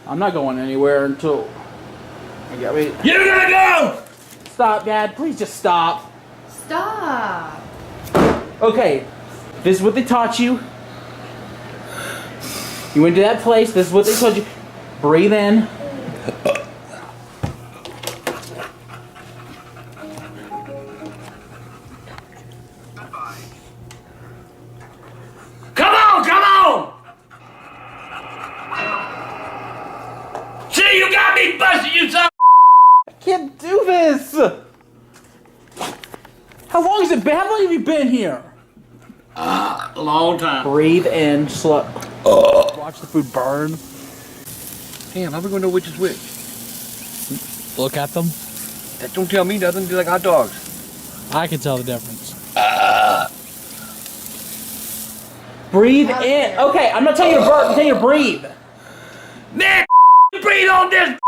I'm not going anywhere until I get me. You're gonna go! Stop, Dad. Please just stop. Stop. Okay, this is what they taught you. You went to that place. This is what they told you. Breathe in. Come on, come on! See, you got me busted, you son! I can't do this. How long has it been? How long have you been here? A long time. Breathe in slow. Watch the food burn. Damn, how we gonna know which is which? Look at them. That don't tell me nothing. They're like hot dogs. I can tell the difference. Breathe in. Okay, I'm not telling you to burp. I'm telling you to breathe. Man, breathe on this